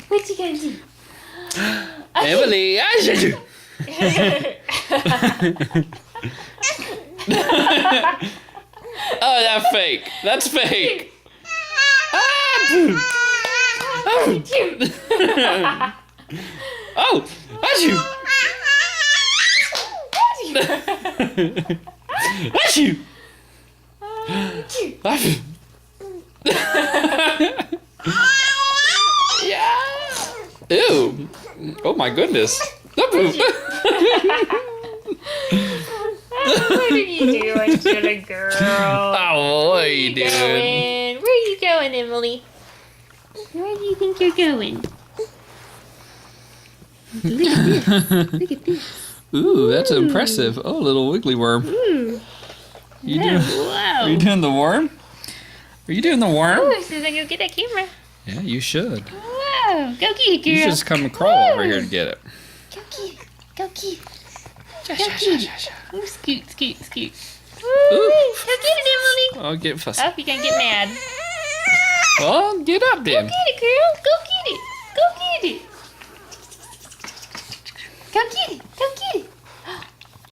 What you gonna do? Emily, I should do. Oh, that's fake. That's fake. Oh, achoo. Achoo. Achoo. Yeah. Ew. Oh my goodness. What are you doing, silly girl? Oh, what are you doing? Where are you going, Emily? Where do you think you're going? Look at this. Look at this. Ooh, that's impressive. Oh, little wiggly worm. Ooh. You doing? Wow. Are you doing the worm? Are you doing the worm? Oh, as soon as I go get that camera. Yeah, you should. Wow. Go get it, girl. You should just come and crawl over here to get it. Go get it. Go get it. Sha, Go sha, get sha, it. sha, sha. Ooh, scoot, scoot, scoot. Ooh. Ooh. Go get it, Emily. I'll get fussy. Oh, you're gonna get mad. Well, get up Go then. get it, girl. Go get it. Go get it. Go get it. Go get it.